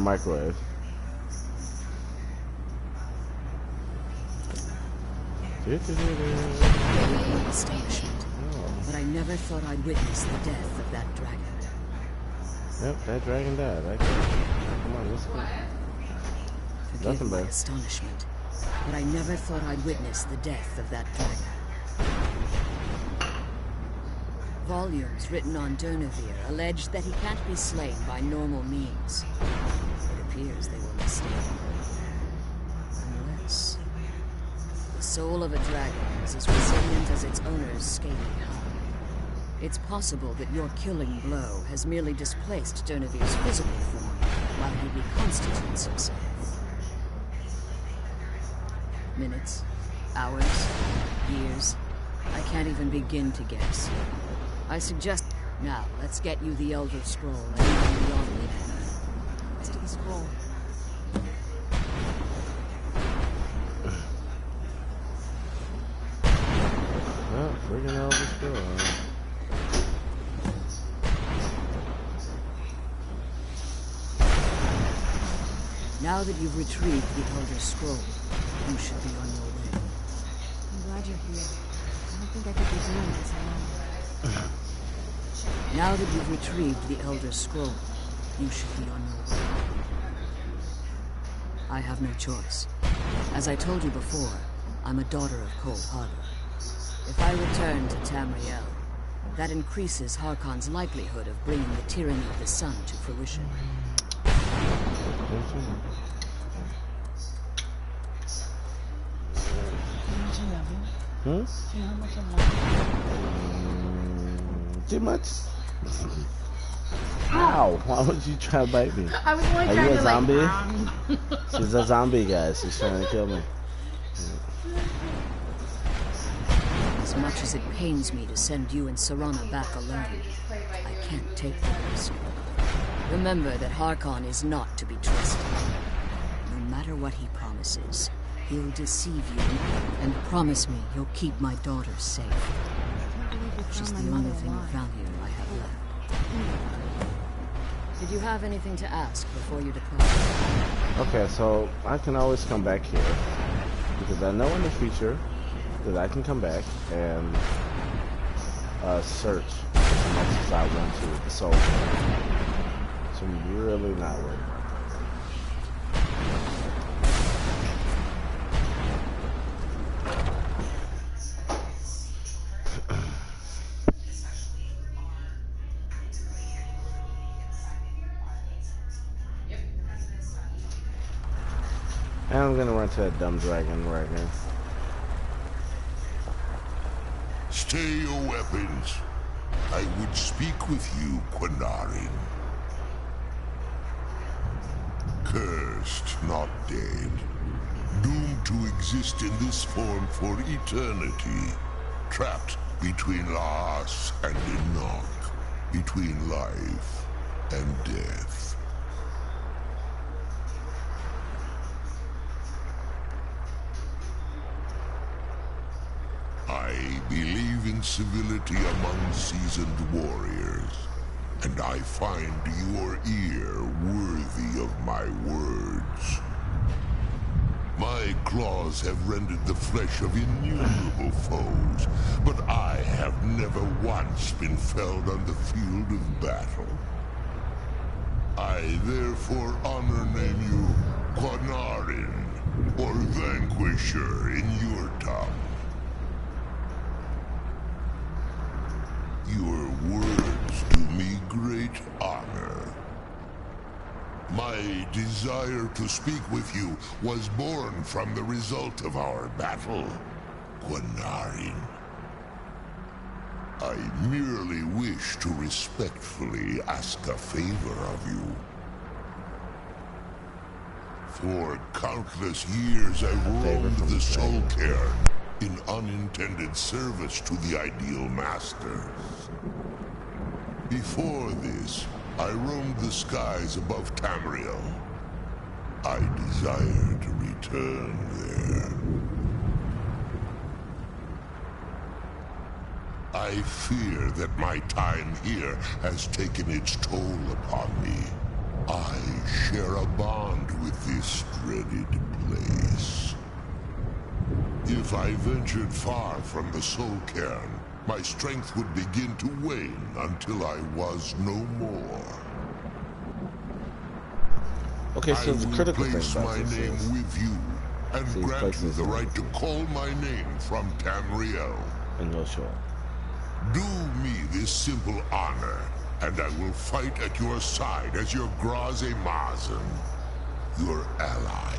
microwave. Astonishment. But I never thought I'd witness the death of that dragon. Yep, that dragon died. Come on, let's go. Forgive my astonishment, but I never thought I'd witness the death of that dragon. Volumes written on Durnevere allege that he can't be slain by normal means. It appears they were mistaken. Unless the soul of a dragon is as resilient as its owner's scaly hide. It's possible that your killing blow has merely displaced Durnevere's physical form while he reconstitutes himself. Minutes, hours, years, I can't even begin to guess. I suggest... Now, let's get you the Elder Scroll and even beyond it. Let's do the scroll. Well, freaking Elder Scroll, huh? Now that you've retrieved the Elder Scroll, you should be on your way. I'm glad you're here. I don't think I could be doing this alone. Now that you've retrieved the Elder Scroll, you should be on your way. I have no choice. As I told you before, I'm a daughter of Cold Harbor. If I return to Tamriel, that increases Harkon's likelihood of bringing the tyranny of the sun to fruition. Hmm? Too much? Ow! Why would you try to bite me? I was only Are trying you a to zombie? like... She's a zombie, guys. She's trying to kill me. As much as it pains me to send you and Serana back alone, I can't take the risk. Remember that Harkon is not to be trusted. No matter what he promises, he'll deceive you and promise me you'll keep my daughter safe. She's the only thing of value I have left. Did you have anything to ask before you depart? Okay, so I can always come back here because I know in the future that I can come back and search as much as I want to the soul. So I'm really not worried. And I'm gonna run to that dumb dragon right now. Stay your weapons. I would speak with you, Quinarin. Cursed, not dead. Doomed to exist in this form for eternity. Trapped between Laas and Enoch. Between life and death. I believe in civility among seasoned warriors, and I find your ear worthy of my words. My claws have rendered the flesh of innumerable foes, but I have never once been felled on the field of battle. I therefore honor name you Quinarin, or Vanquisher in your tongue. Your words do me great honor. My desire to speak with you was born from the result of our battle, Quinarin. I merely wish to respectfully ask a favor of you. For countless years I roamed the Soul Cairn in unintended service to the Ideal Masters. Before this, I roamed the skies above Tamriel. I desire to return there. I fear that my time here has taken its toll upon me. I share a bond with this dreaded place. If I ventured far from the soul cairn, my strength would begin to wane until I was no more. Okay, so the critical I will thing place about my this name is, with you and see, grant you places the it. right to call my name from Tamriel. and you'll show up. Do me this simple honor, and I will fight at your side as your Graze Mazen, your ally,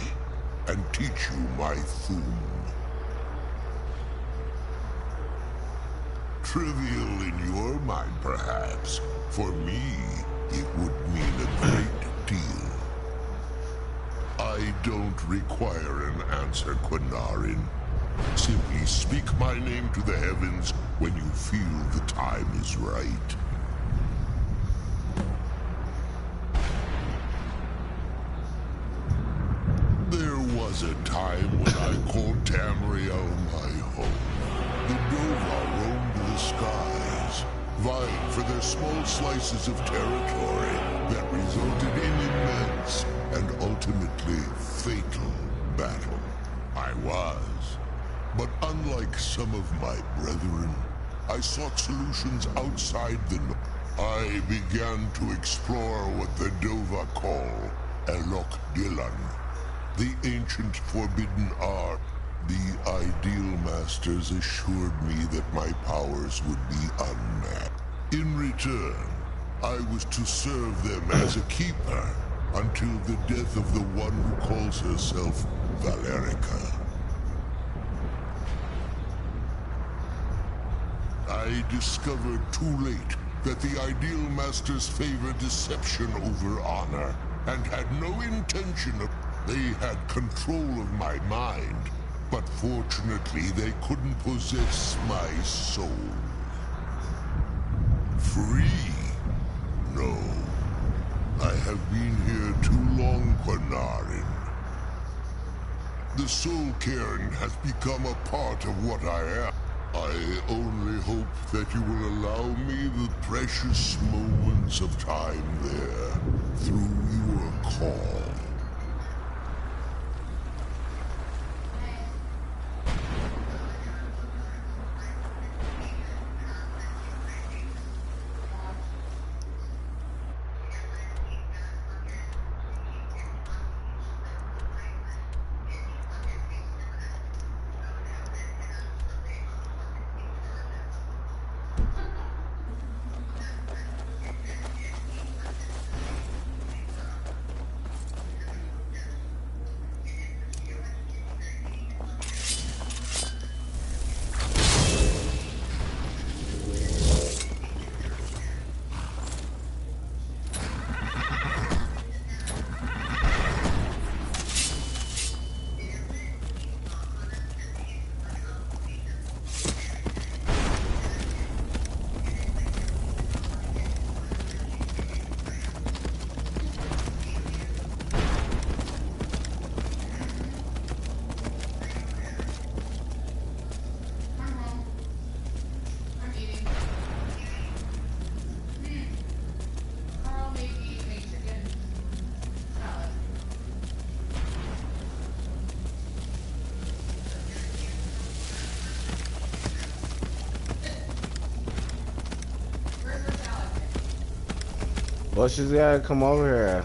and teach you my Thum. Trivial in your mind, perhaps. For me, it would mean a great deal. I don't require an answer, Quinarin. Simply speak my name to the heavens when you feel the time is right. There was a time when I called Tamriel my home. The Dova roamed the skies, vying for their small slices of territory that resulted in immense and ultimately fatal battle. I was. But unlike some of my brethren, I sought solutions outside the north. I began to explore what the Dova call Elok Dilan, the ancient forbidden art. The Ideal Masters assured me that my powers would be unmatched. In return, I was to serve them as a keeper until the death of the one who calls herself Valerica. I discovered too late that the Ideal Masters favor deception over honor, and had no intention of... They had control of my mind, but fortunately they couldn't possess my soul. Free? No. I have been here too long, Quinarin. The soul cairn has become a part of what I am. I only hope that you will allow me the precious moments of time there, through your call. Well, she's gotta come over here.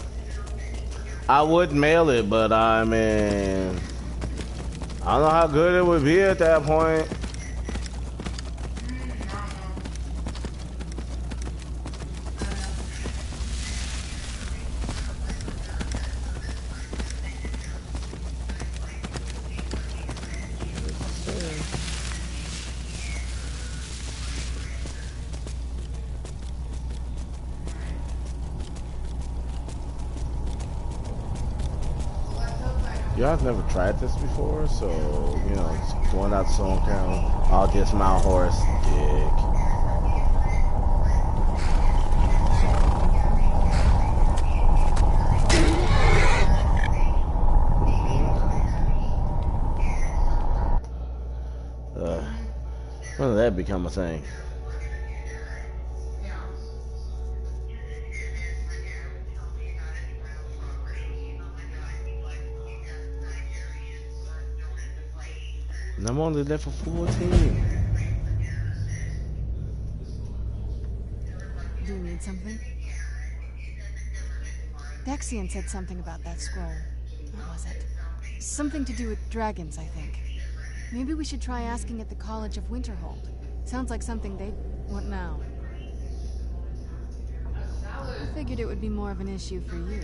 I would mail it, but I mean, I don't know how good it would be at that point. Yeah, I've never tried this before, so, you know, going out soul cairn, I'll dismount horse, dick. When did that become a thing? And I'm only there for 14. Do you need something? Dexian said something about that scroll. What was it? Something to do with dragons, I think. Maybe we should try asking at the College of Winterhold. Sounds like something they'd... What now? I figured it would be more of an issue for you.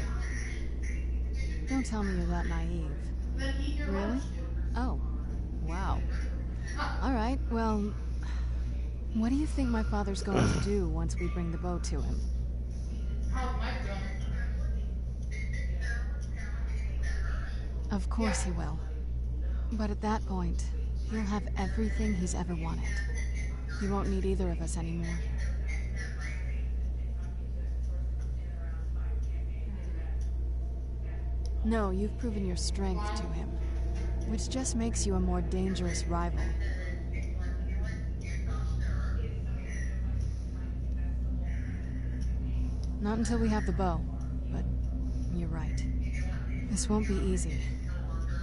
Don't tell me you're that naive. Really? Oh. Wow. Alright, well... What do you think my father's going to do once we bring the bow to him? Of course he will. But at that point, he'll have everything he's ever wanted. He won't need either of us anymore. No, you've proven your strength to him, which just makes you a more dangerous rival. Not until we have the bow, but you're right. This won't be easy,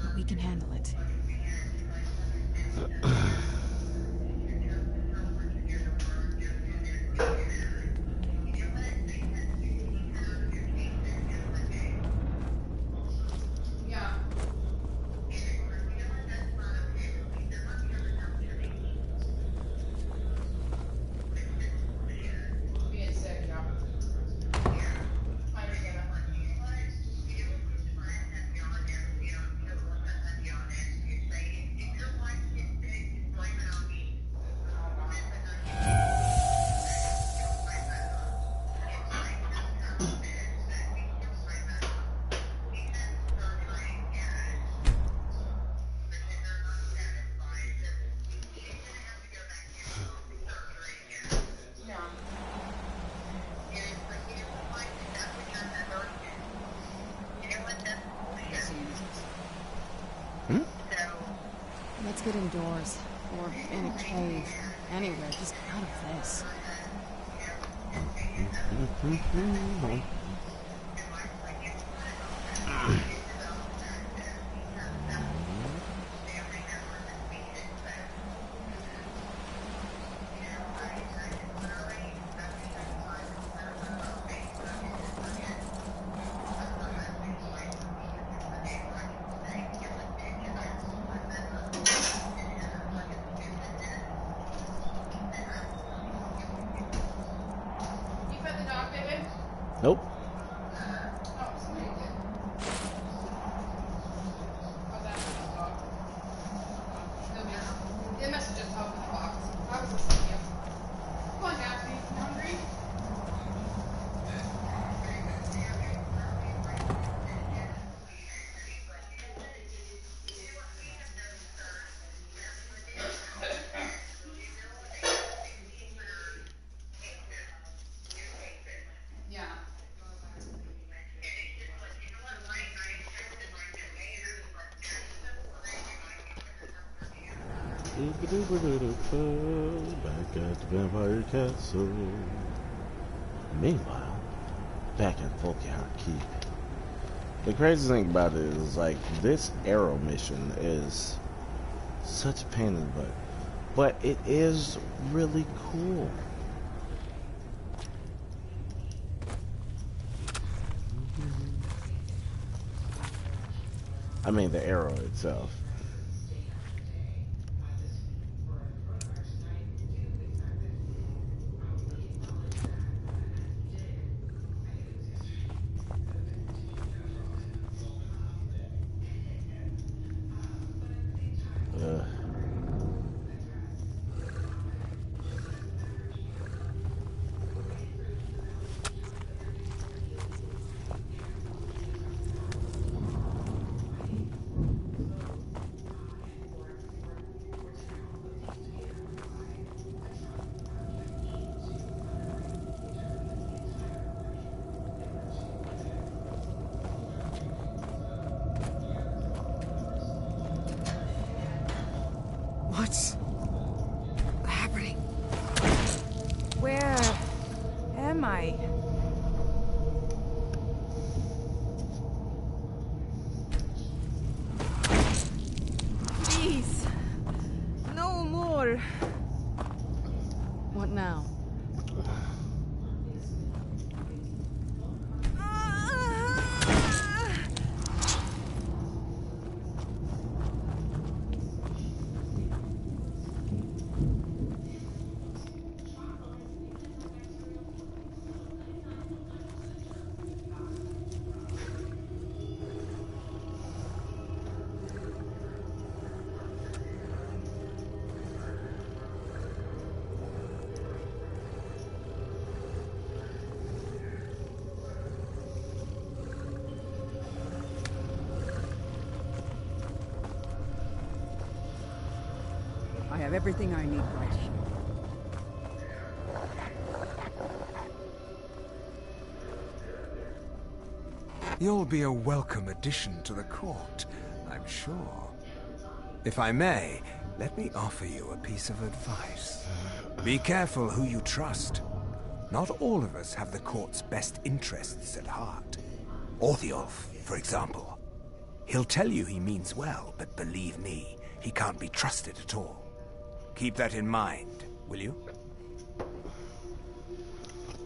but we can handle it. Let's get indoors, or in a cave, anywhere, just out of this. Nope. Back at the Vampire Castle. Meanwhile, back at Volkihar Keep. The crazy thing about it is, like, this arrow mission is such a pain in the butt, but it is really cool. I mean, the arrow itself. What's happening? Where am I? Please, here. What now? I have everything I need right here. You'll be a welcome addition to the court, I'm sure. If I may, let me offer you a piece of advice. Be careful who you trust. Not all of us have the court's best interests at heart. Orthiolf, for example. He'll tell you he means well, but believe me, he can't be trusted at all. Keep that in mind, will you?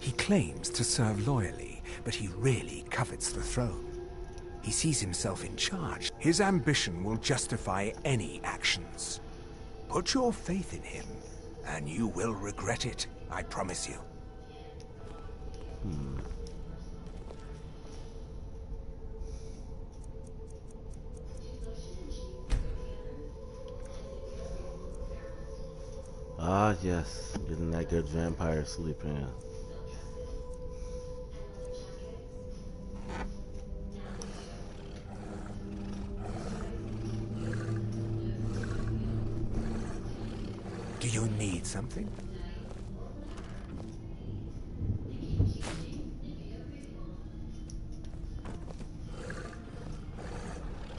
He claims to serve loyally, but he really covets the throne. He sees himself in charge. His ambition will justify any actions. Put your faith in him, and you will regret it, I promise you. Ah, yes. Getting that good vampire sleep in. Do you need something?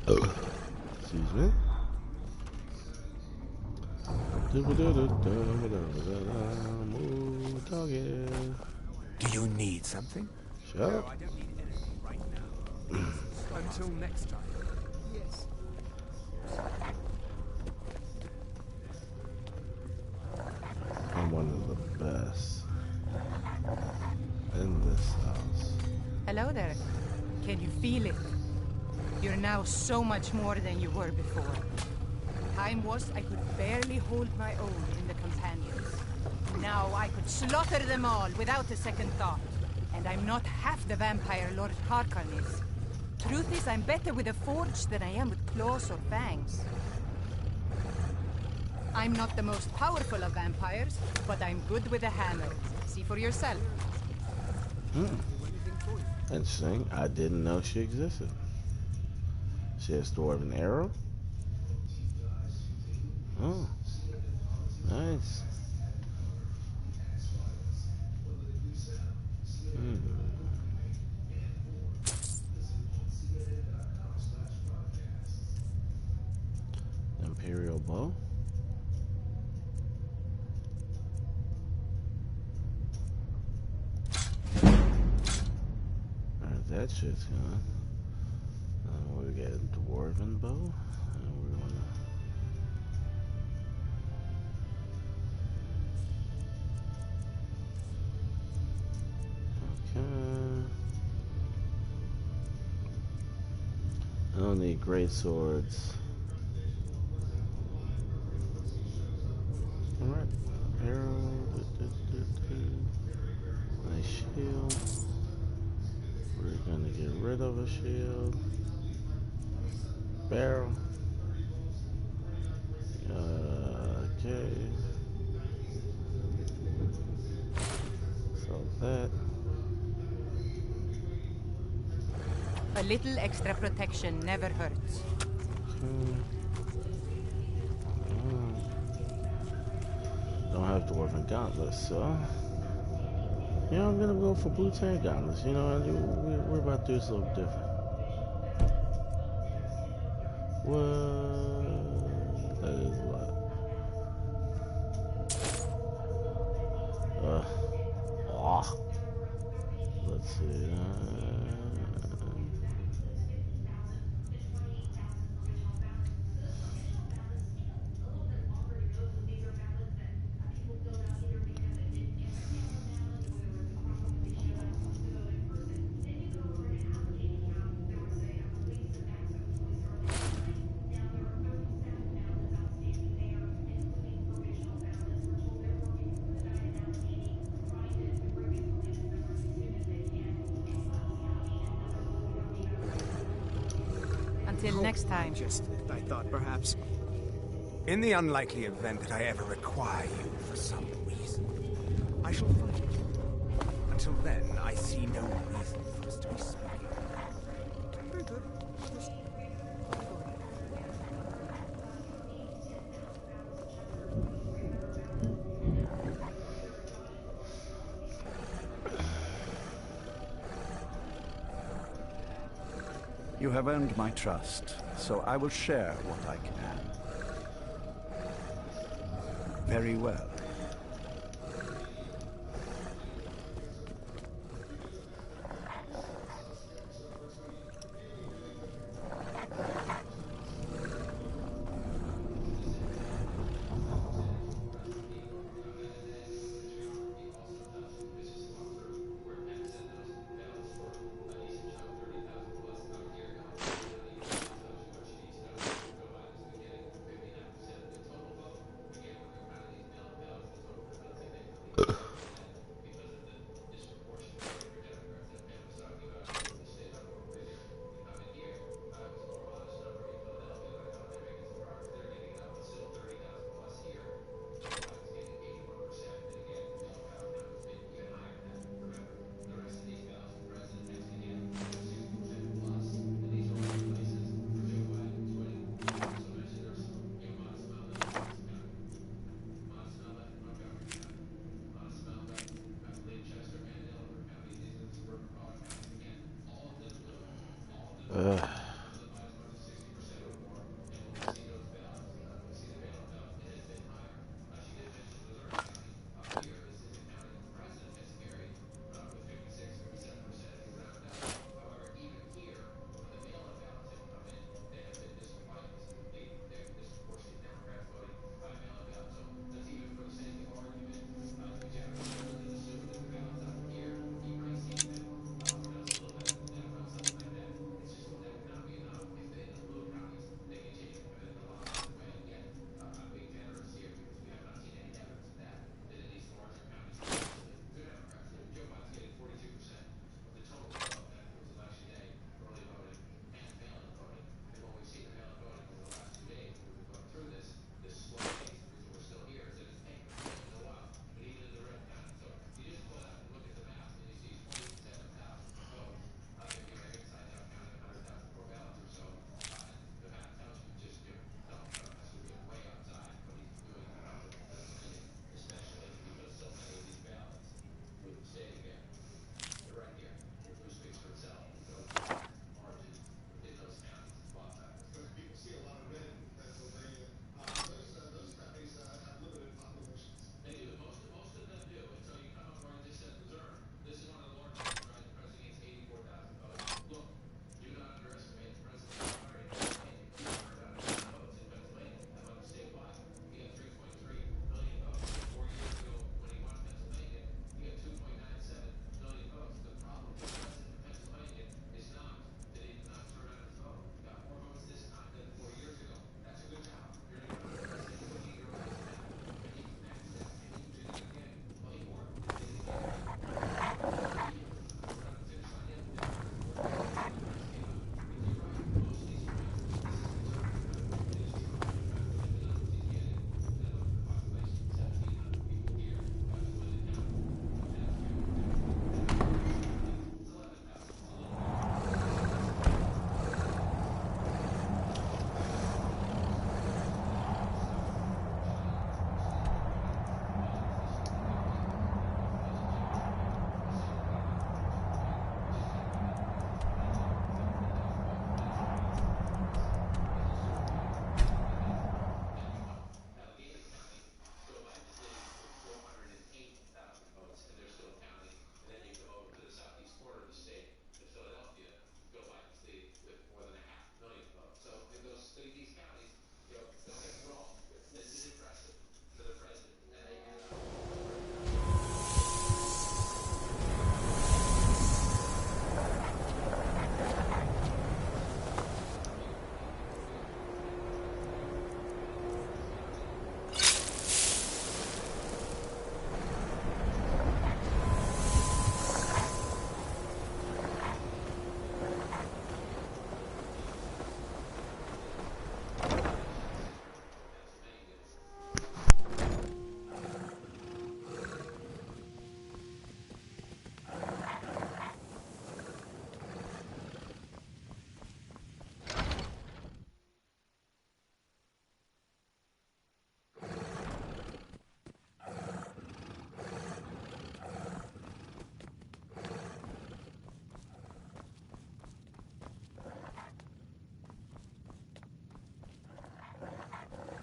Excuse me. Do you need something? Shut No, up. I don't need anything right now. Until next time. Yes. I'm one of the best in this house. Hello there. Can you feel it? You're now so much more than you were before. Time was I could barely hold my own in the companions. Now I could slaughter them all without a second thought. And I'm not half the vampire Lord Harkon is. Truth is, I'm better with a forge than I am with claws or fangs. I'm not the most powerful of vampires, but I'm good with a hammer. See for yourself. Interesting. I didn't know she existed. She has dwarven arrow. Oh, nice. Imperial bow. Alright, that shit's gone. We get a dwarven bow, and we're gonna. Okay. I don't need great swords. Alright. Arrow. Nice shield. We're gonna get rid of a shield. Barrel. Okay. So that. A little extra protection never hurts. Don't have dwarven gauntlets, so yeah, I'm gonna go for boots and gauntlets. You know, we're about to do something different. What? That is what? Let's see. Till next time. Just, I thought perhaps... In the unlikely event that I ever require you for some reason, I shall find you. Until then, I see no reason for us to be speaking. Very good. You have earned my trust, so I will share what I can. Very well.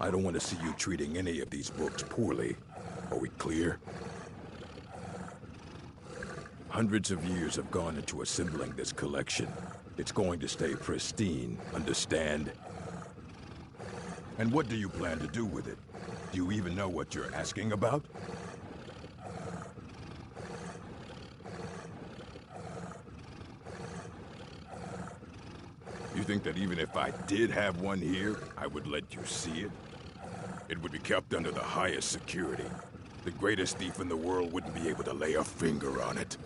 I don't want to see you treating any of these books poorly. Are we clear? Hundreds of years have gone into assembling this collection. It's going to stay pristine, understand? And what do you plan to do with it? Do you even know what you're asking about? You think that even if I did have one here, I would let you see it? It would be kept under the highest security. The greatest thief in the world wouldn't be able to lay a finger on it.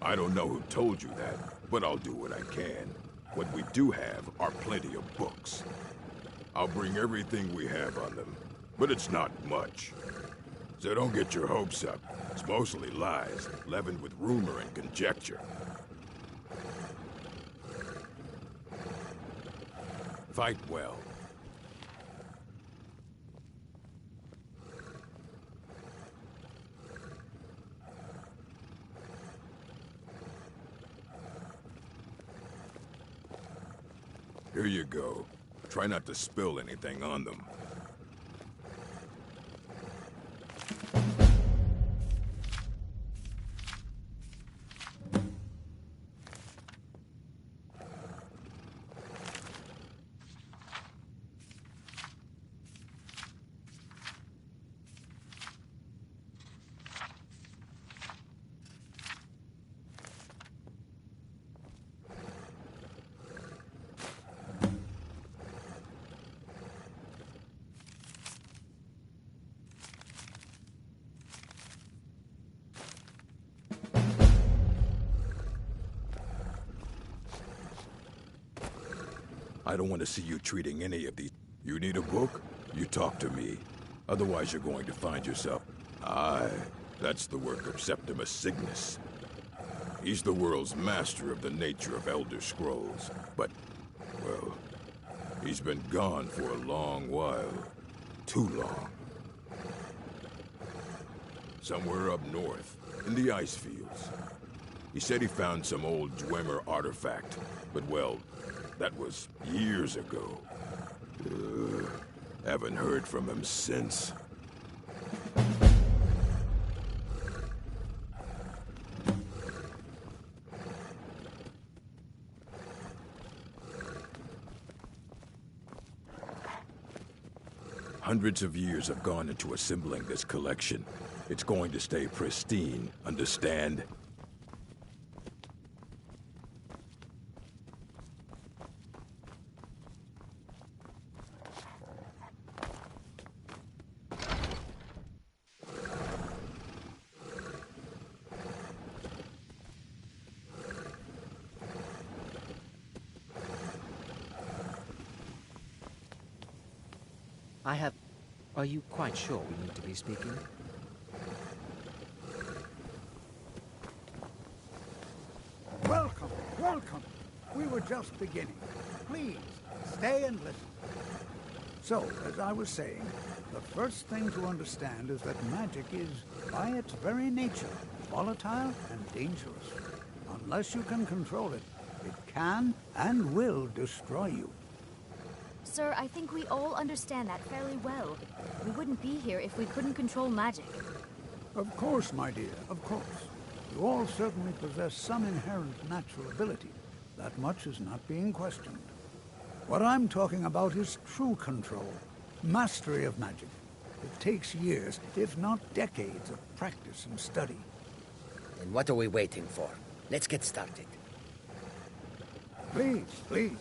I don't know who told you that, but I'll do what I can. What we do have are plenty of books. I'll bring everything we have on them, but it's not much. So don't get your hopes up. It's mostly lies, leavened with rumor and conjecture. Fight well. Here you go. Try not to spill anything on them. I don't want to see you treating any of these. You need a book? You talk to me. Otherwise you're going to find yourself... Aye, that's the work of Septimus Cygnus. He's the world's master of the nature of Elder Scrolls. But, well, he's been gone for a long while. Too long. Somewhere up north, in the ice fields. He said he found some old Dwemer artifact, but well... that was years ago. Haven't heard from him since. Hundreds of years have gone into assembling this collection. It's going to stay pristine, understand? Are you quite sure we need to be speaking? Welcome, welcome. We were just beginning. Please, stay and listen. So, as I was saying, the first thing to understand is that magic is, by its very nature, volatile and dangerous. Unless you can control it, it can and will destroy you. Sir, I think we all understand that fairly well. We wouldn't be here if we couldn't control magic. Of course, my dear, of course. You all certainly possess some inherent natural ability. That much is not being questioned. What I'm talking about is true control, mastery of magic. It takes years, if not decades, of practice and study. Then what are we waiting for? Let's get started. Please, please.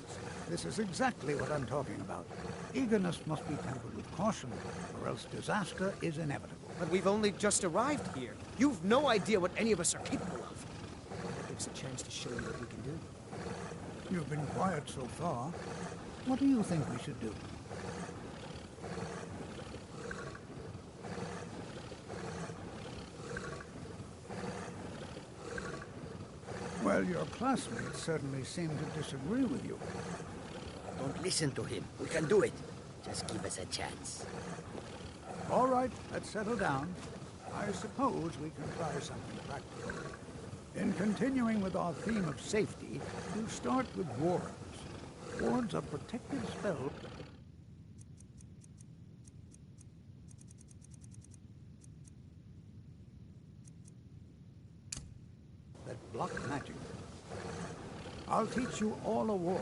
This is exactly what I'm talking about. Eagerness must be tempered with caution, or else disaster is inevitable. But we've only just arrived here. You've no idea what any of us are capable of. That gives a chance to show you what we can do. You've been quiet so far. What do you think we should do? Well, your classmates certainly seem to disagree with you. Don't listen to him. We can do it. Just give us a chance. All right, let's settle down. I suppose we can try something practical. In continuing with our theme of safety, we'll start with wards. Wards are protective spells that block magic. I'll teach you all a ward,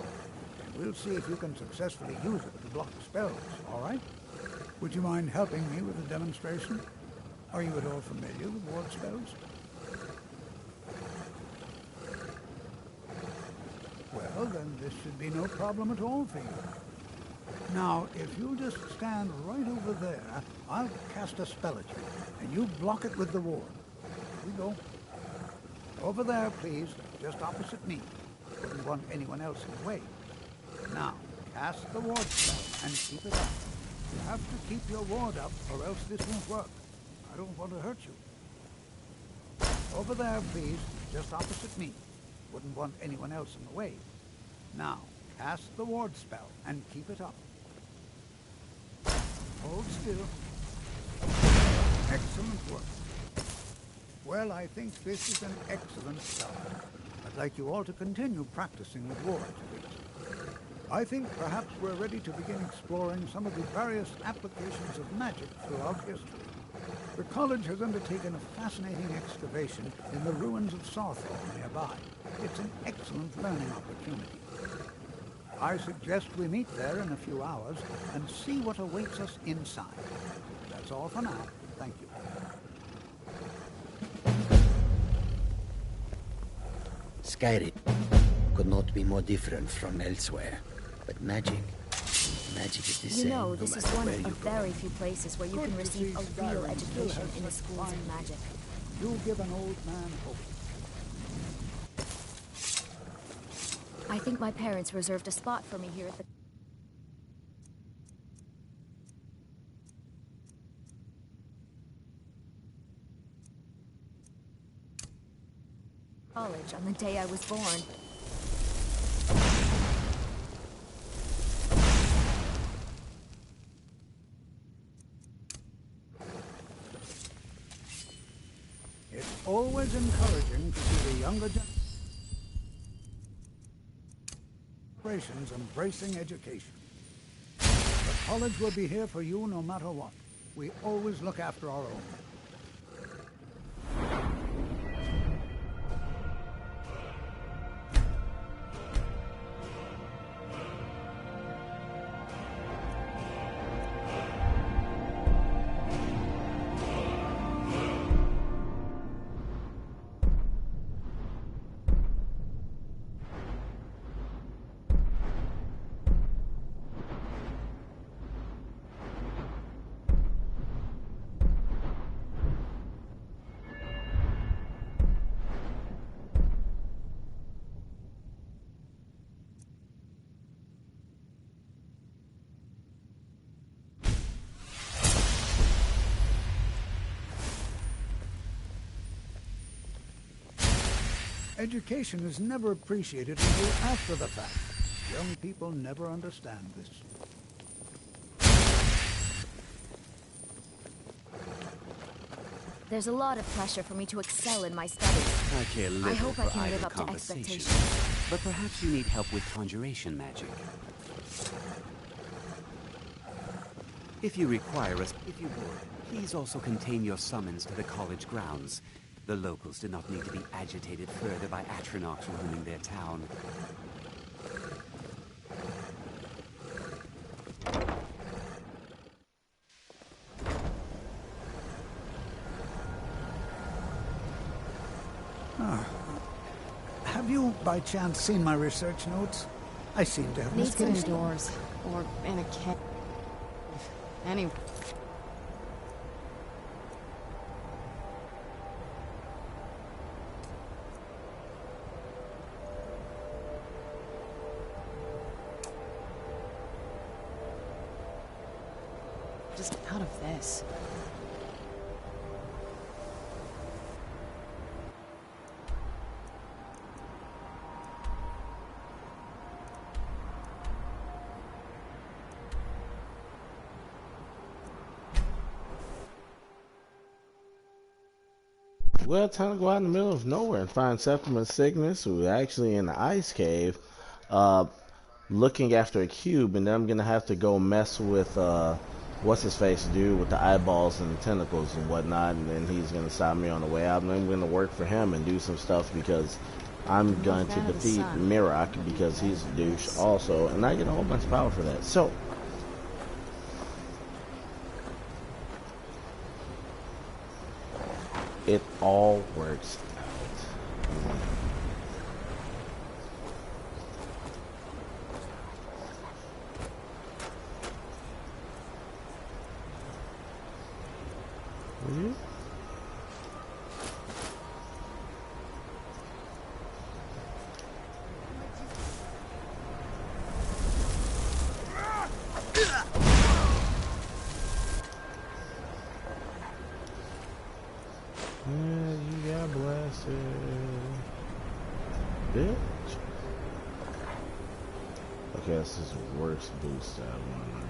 and we'll see if you can successfully use it to block spells, all right? Would you mind helping me with the demonstration? Are you at all familiar with ward spells? Well, then this should be no problem at all for you. Now, if you'll just stand right over there, I'll cast a spell at you, and you block it with the ward. Here we go. Over there, please, just opposite me. Wouldn't want anyone else in the way. Now, cast the ward spell and keep it up. You have to keep your ward up, or else this won't work. I don't want to hurt you. Over there, please, just opposite me. Wouldn't want anyone else in the way. Now, cast the ward spell and keep it up. Hold still. Excellent work. Well, I think this is an excellent start. I'd like you all to continue practicing with wards, please. I think perhaps we're ready to begin exploring some of the various applications of magic throughout history. The college has undertaken a fascinating excavation in the ruins of Sarthor nearby. It's an excellent learning opportunity. I suggest we meet there in a few hours and see what awaits us inside. That's all for now. Thank you. Skyrim could not be more different from elsewhere. But magic is the same. You know, this is one where of you go. very few places where you can receive a real education in the schools of magic. You'll give an old man hope. I think my parents reserved a spot for me here at the college on the day I was born. It's always encouraging to see the younger generations embracing education. The college will be here for you no matter what. We always look after our own. Education is never appreciated until after the fact. Young people never understand this. There's a lot of pressure for me to excel in my studies. I care little I hope for I can idle live up to conversation, expectations. but perhaps you need help with conjuration magic. If you would, please also contain your summons to the college grounds. The locals do not need to be agitated further by Atronachs roaming their town. Have you, by chance, seen my research notes? I seem to have Let's get misplaced them. indoors. Or in a cave. Anyway. Just out of this. Well, time to go out in the middle of nowhere and find Septimus Cygnus, who's actually in the ice cave, looking after a cube, and then I'm gonna have to go mess with what's his face dude with the eyeballs and the tentacles and whatnot, and then he's gonna stop me on the way out, and I'm gonna work for him and do some stuff because I'm going to defeat Mirak because he's a douche also, and I get a whole bunch of power for that. So it all works out. Mm-hmm. Yeah, you got blasted, bitch. Okay, this is the worst boost I want right now.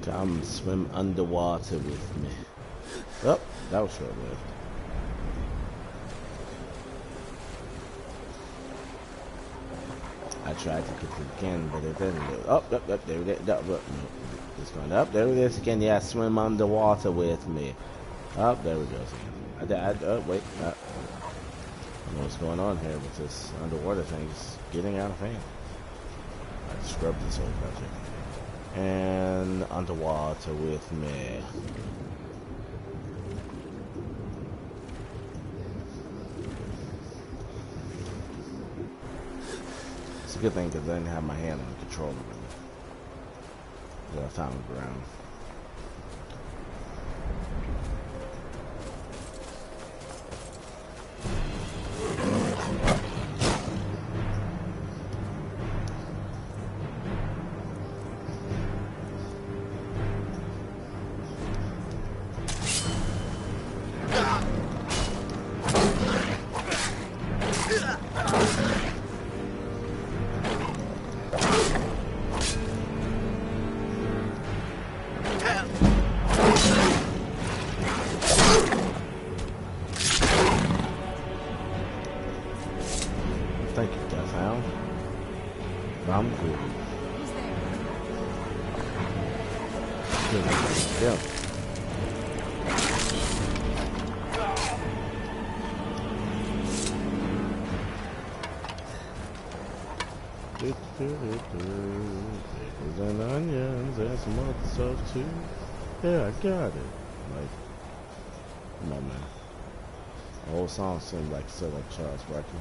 Come swim underwater with me. Oh, that was short-lived. I tried to get it again, but it didn't do it. Oh, there it is. No, it's going up. There it is again. Yeah, swim underwater with me. Oh, there it goes again. Oh, wait. I don't know what's going on here with this underwater thing. It's getting out of hand. I scrubbed this whole project. And underwater with me. It's a good thing because I didn't have my hand on the controller with me. I found the ground. Thank you, Death Hound. I'm cool. Yeah. Pickles and onions and some other stuff too. Yeah, I got it. Like, come on, man. The whole song seemed like so like Charles Barkley.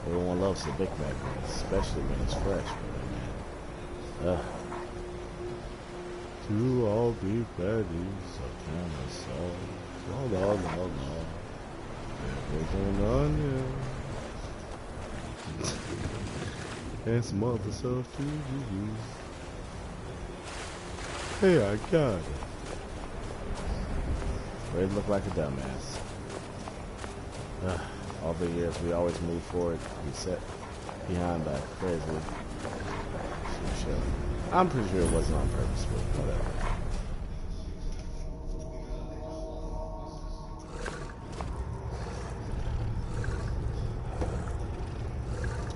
Everyone loves the Big Mac, man, especially when it's fresh, man. Two all beef patties, a can of salt. No. Pickles and onions. And some other stuff too. Hey, I got it. Ready to look like a dumbass. All the years we always move forward, we set behind by crazy shit. I'm pretty sure it wasn't on purpose, but whatever.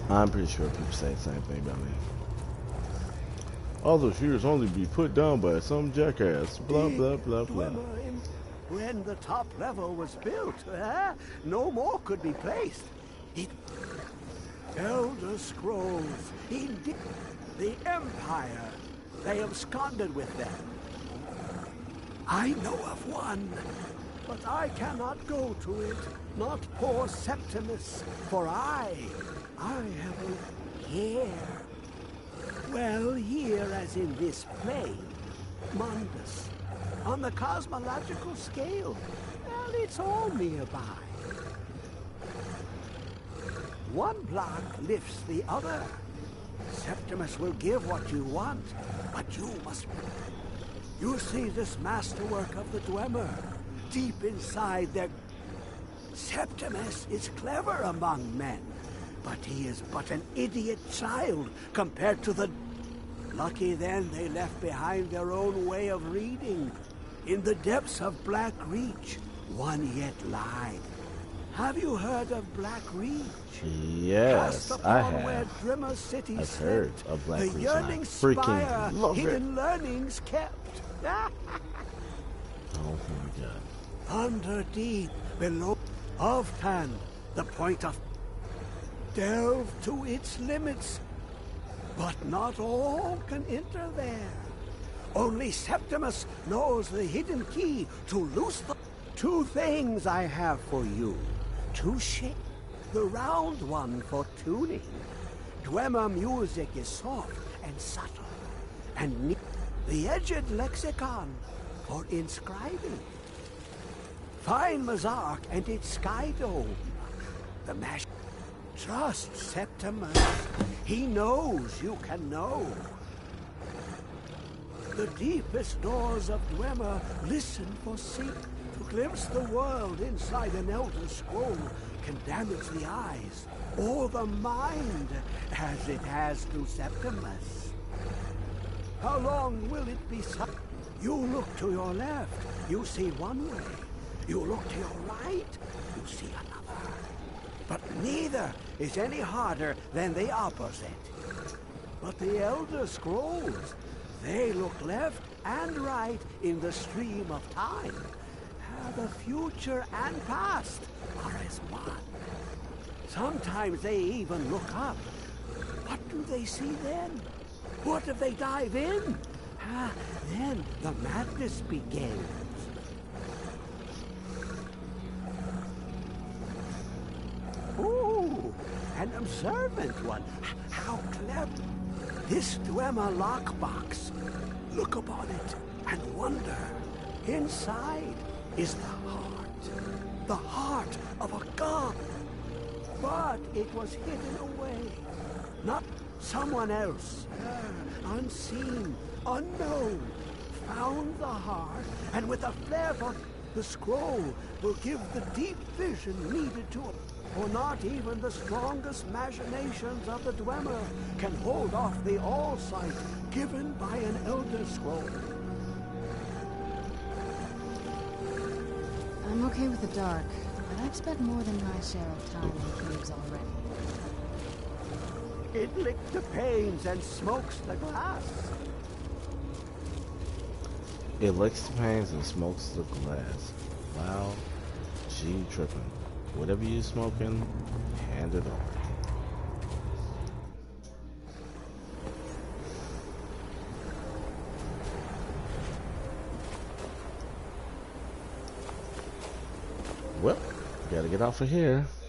I'm pretty sure people say the same thing about me. All those years only be put down by some jackass. Blah, blah, blah, blah. When the top level was built, no more could be placed. Elder Scrolls, indeed. The Empire, they absconded with them. I know of one, but I cannot go to it, not poor Septimus, for I have a here. Well, here as in this plane, Mundus. On the cosmological scale, well, it's all nearby. One block lifts the other. Septimus will give what you want, but you must... You see this masterwork of the Dwemer, deep inside their... Septimus is clever among men, but he is but an idiot child compared to the... Lucky then they left behind their own way of reading. In the depths of Black Reach, one yet lied. Have you heard of Black Reach? Yes, I have. Where Drimmer City I've heard of Black Reach. The yearning spire, hidden learnings kept. Oh my God. Under deep, below, of hand, the point of... Delve to its limits. But not all can enter there. Only Septimus knows the hidden key to loose the... 2 things I have for you. 2 shapes. The round one for tuning. Dwemer music is soft and subtle. And the edged lexicon for inscribing. Find Mazark and its sky dome. The mash... Trust Septimus. He knows you can know. The deepest doors of Dwemer listen for secrets. To glimpse the world inside an Elder Scroll can damage the eyes or the mind, as it has to Septimus. How long will it be You look to your left, you see one way. You look to your right, you see another. But neither is any harder than the opposite. But the Elder Scrolls, they look left and right in the stream of time. The future and past are as one. Sometimes they even look up. What do they see then? What if they dive in? Then the madness begins. Ooh, an observant one. How clever. This Dwemer lockbox. Look upon it and wonder. Inside is the heart of a god. But it was hidden away. Not someone else, unseen, unknown, found the heart, and with a flair for the scroll will give the deep vision needed to it. For not even the strongest machinations of the Dwemer can hold off the all-sight given by an Elder Scroll. I'm okay with the dark, but I've spent more than my share of time in caves already. It licks the panes and smokes the glass. It licks the panes and smokes the glass. Wow, G tripping. Whatever you smoking, hand it on. Well, gotta get off of here.